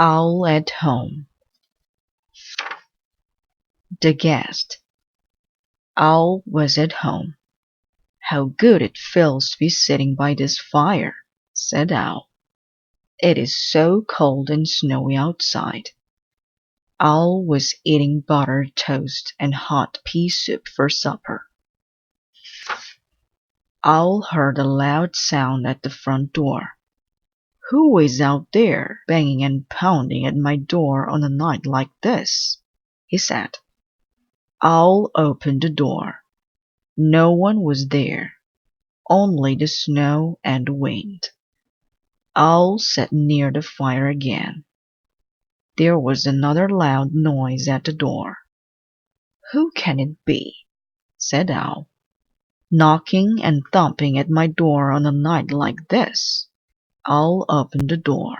Owl at home. The guest. Owl was at home. "How good it feels to be sitting by this fire," said Owl. "It is so cold and snowy outside." Owl was eating buttered toast and hot pea soup for supper. Owl heard a loud sound at the front door. "Who is out there, banging and pounding at my door on a night like this?" he said. Owl opened the door. No one was there, only the snow and wind. Owl sat near the fire again. There was another loud noise at the door. "Who can it be?" said Owl. "Knocking and thumping at my door on a night like this." Owl opened the door.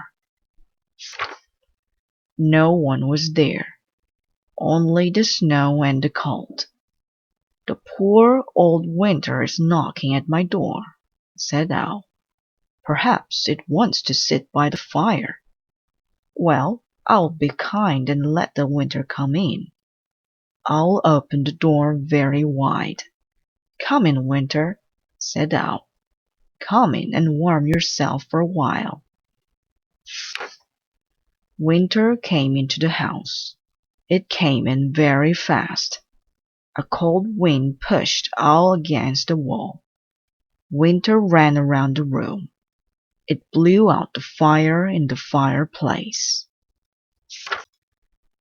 No one was there, only the snow and the cold. "The poor old winter is knocking at my door," said Owl. "Perhaps it wants to sit by the fire. Well, I'll be kind and let the winter come in." Owl opened the door very wide. "Come in, Winter," said Owl. "Come in and warm yourself for a while." Winter came into the house. It came in very fast. A cold wind pushed Owl against the wall. Winter ran around the room. It blew out the fire in the fireplace.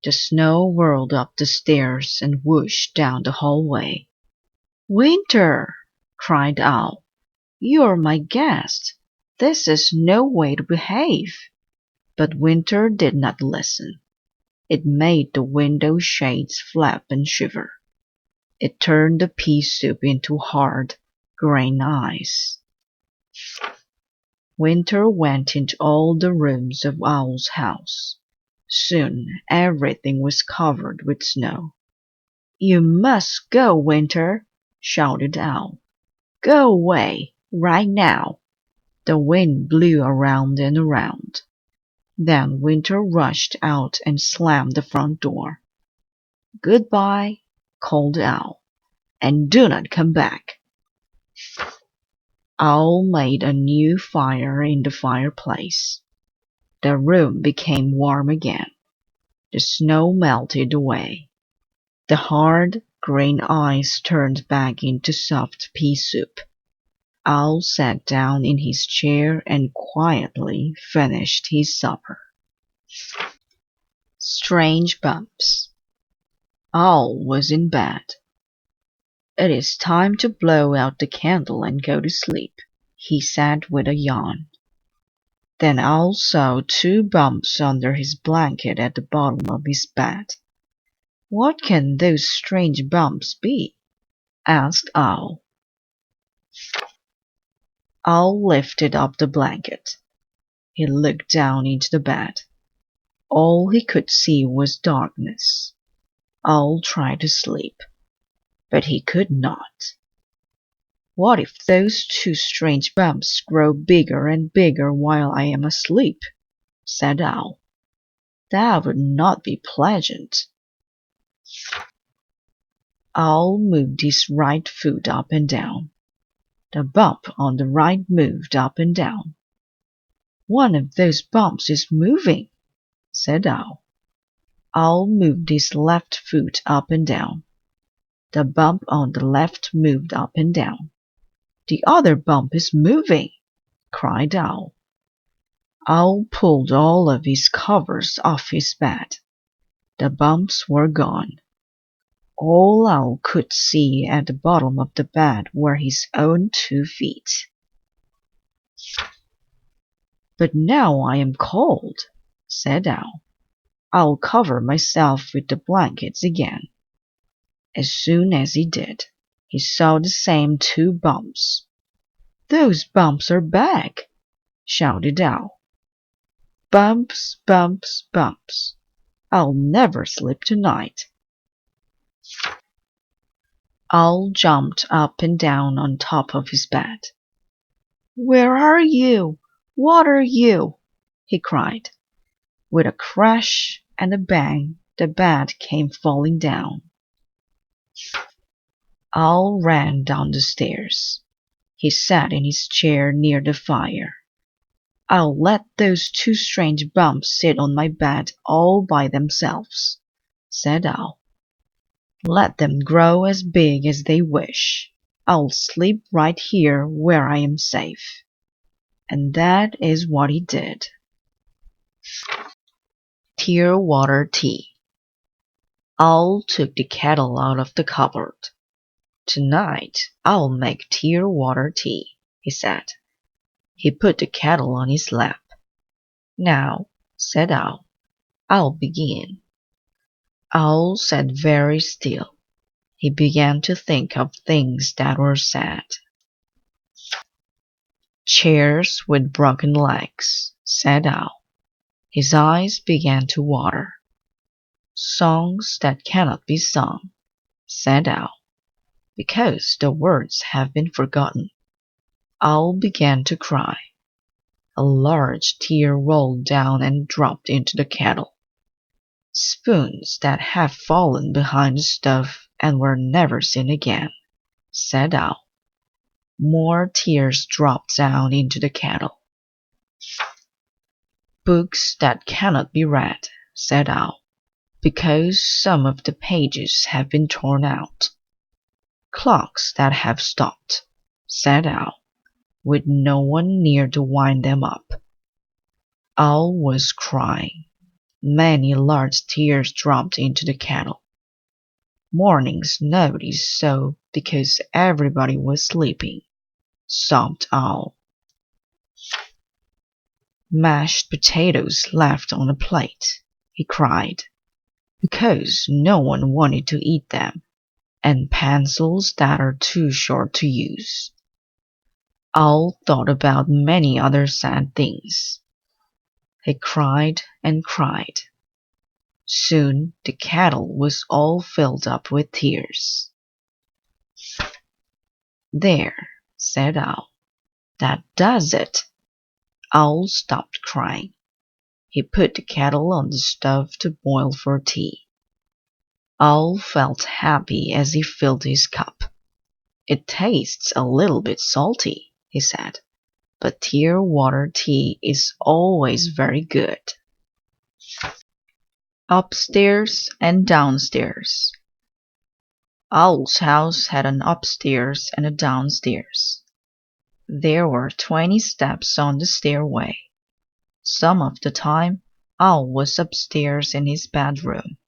The snow whirled up the stairs and whooshed down the hallway. "Winter!" cried Owl. "You're my guest. This is no way to behave." But Winter did not listen. It made the window shades flap and shiver. It turned the pea soup into hard, green ice. Winter went into all the rooms of Owl's house. Soon everything was covered with snow. "You must go, Winter!" shouted Owl. "Go away, right now!" The wind blew around and around. Then Winter rushed out and slammed the front door. "Goodbye," called Owl, "and do not come back." Owl made a new fire in the fireplace. The room became warm again. The snow melted away. The hard, green ice turned back into soft pea soup. Owl sat down in his chair and quietly finished his supper. Strange bumps. Owl was in bed. "It is time to blow out the candle and go to sleep," he said with a yawn. Then Owl saw two bumps under his blanket at the bottom of his bed. "What can those strange bumps be?" asked Owl. Owl lifted up the blanket. He looked down into the bed. All he could see was darkness. Owl tried to sleep, but he could not. "What if those two strange bumps grow bigger and bigger while I am asleep?" said Owl. "That would not be pleasant." Owl moved his right foot up and down. The bump on the right moved up and down. "One of those bumps is moving," said Owl. Owl moved his left foot up and down. The bump on the left moved up and down. "The other bump is moving," cried Owl. Owl pulled all of his covers off his bed. The bumps were gone. All Owl could see at the bottom of the bed were his own 2 feet. "But now I am cold," said Owl. "I'll cover myself with the blankets again." As soon as he did, he saw the same 2 bumps. "Those bumps are back!" shouted Owl. "Bumps, bumps, bumps! I'll never sleep tonight." Owl jumped up and down on top of his bed. "Where are you? What are you?" he cried. With a crash and a bang, the bed came falling down. Owl ran down the stairs. He sat in his chair near the fire. "I'll let those two strange bumps sit on my bed all by themselves," said Owl. "Let them grow as big as they wish. I'll sleep right here where I am safe." And that is what he did. Tear water tea. Owl took the kettle out of the cupboard. "Tonight I'll make tear water tea," he said. He put the kettle on his lap. "Now," said Owl, "I'll begin." Owl sat very still. He began to think of things that were sad. "Chairs with broken legs," said Owl. His eyes began to water. "Songs that cannot be sung," said Owl, "because the words have been forgotten." Owl began to cry. A large tear rolled down and dropped into the kettle. "Spoons that have fallen behind the stove and were never seen again," said Owl. More tears dropped down into the kettle. "Books that cannot be read," said Owl, "because some of the pages have been torn out." "Clocks that have stopped," said Owl, "with no one near to wind them up." Owl was crying. Many large tears dropped into the kettle. "Mornings nobody saw because everybody was sleeping," sobbed Owl. "Mashed potatoes left on a plate," he cried, "because no one wanted to eat them, and pencils that are too short to use." Owl thought about many other sad things. He cried and cried. Soon the kettle was all filled up with tears. "There," said Owl, "that does it." Owl stopped crying. He put the kettle on the stove to boil for tea. Owl felt happy as he filled his cup. "It tastes a little bit salty," he said, "but tear water tea is always very good." Upstairs and downstairs. Owl's house had an upstairs and a downstairs. There were 20 steps on the stairway. Some of the time Owl was upstairs in his bedroom.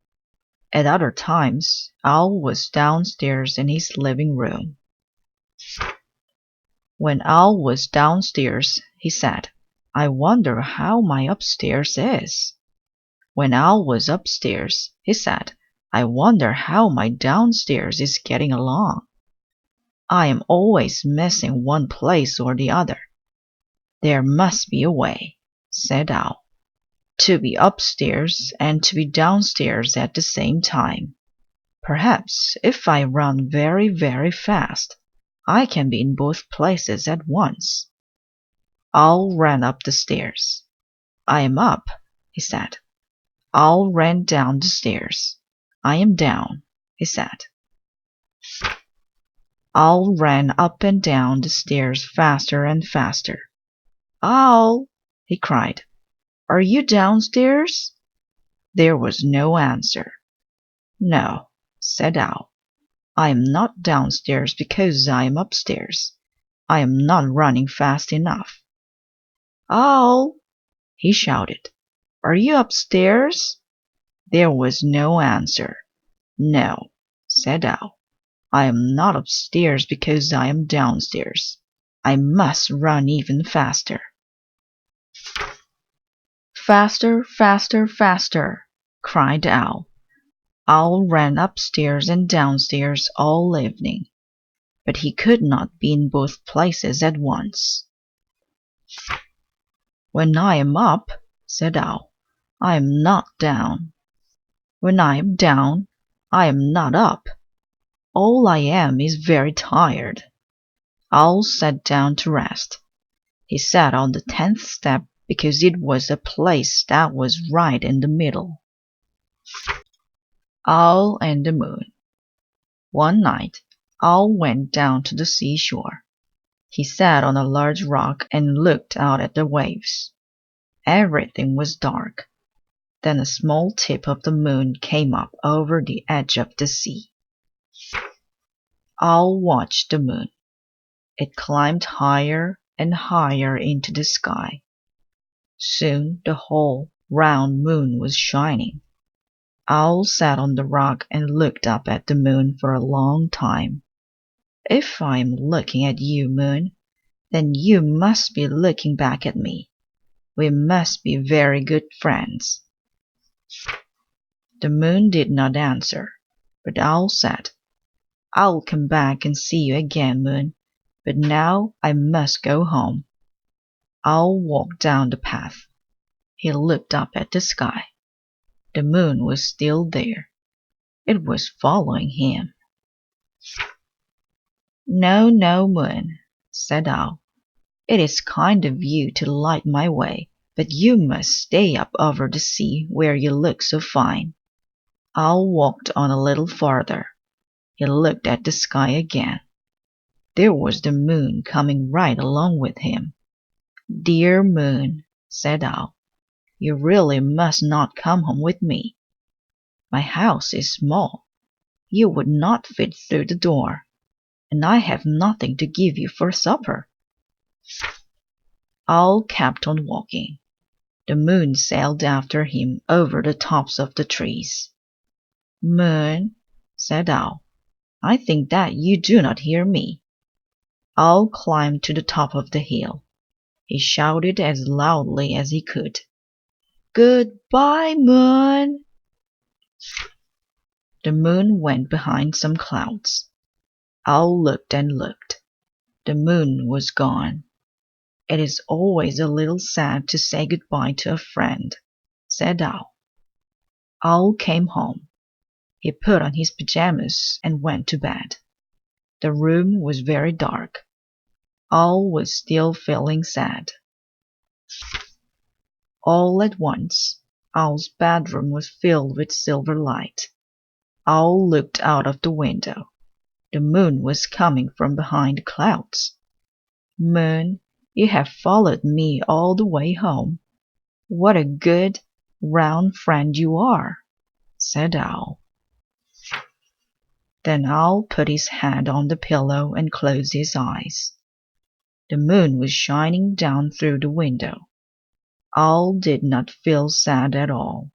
At other times Owl was downstairs in his living room. When Owl was downstairs, he said, "I wonder how my upstairs is." When Owl was upstairs, he said, "I wonder how my downstairs is getting along. I am always missing one place or the other. There must be a way," said Owl, "to be upstairs and to be downstairs at the same time. Perhaps if I run very, very fast, I can be in both places at once." Owl ran up the stairs. "I am up," he said. Owl ran down the stairs. "I am down," he said. Owl ran up and down the stairs faster and faster. "Owl," he cried, "are you downstairs?" There was no answer. "No," said Owl, "I am not downstairs because I am upstairs. I am not running fast enough." "Owl," he shouted, "are you upstairs?" There was no answer. "No," said Owl, "I am not upstairs because I am downstairs. I must run even faster." "Faster, faster, faster!" cried Owl. Owl ran upstairs and downstairs all evening, but he could not be in both places at once. "When I am up," said Owl, "I am not down. When I am down, I am not up. All I am is very tired." Owl sat down to rest. He sat on the 10th step because it was a place that was right in the middle. Owl and the Moon. One night, Owl went down to the seashore. He sat on a large rock and looked out at the waves. Everything was dark. Then a small tip of the moon came up over the edge of the sea. Owl watched the moon. It climbed higher and higher into the sky. Soon the whole round moon was shining. Owl sat on the rock and looked up at the moon for a long time. "If I am looking at you, moon, then you must be looking back at me. We must be very good friends." The moon did not answer, but Owl said, "I'll come back and see you again, moon, but now I must go home." Owl walked down the path. He looked up at the sky. The moon was still there. It was following him. "No, no, moon," said Owl. "It is kind of you to light my way, but you must stay up over the sea where you look so fine." Owl walked on a little farther. He looked at the sky again. There was the moon coming right along with him. "Dear moon," said Owl, "you really must not come home with me. My house is small. You would not fit through the door, and I have nothing to give you for supper." Owl kept on walking. The moon sailed after him over the tops of the trees. "Moon," said Owl, "I think that you do not hear me." Owl climbed to the top of the hill. He shouted as loudly as he could, "Goodbye, moon!" The moon went behind some clouds. Owl looked and looked. The moon was gone. "It is always a little sad to say goodbye to a friend," said Owl. Owl came home. He put on his pajamas and went to bed. The room was very dark. Owl was still feeling sad. All at once, Owl's bedroom was filled with silver light. Owl looked out of the window. The moon was coming from behind the clouds. "Moon, you have followed me all the way home. What a good, round friend you are," said Owl. Then Owl put his head on the pillow and closed his eyes. The moon was shining down through the window. Owl did not feel sad at all.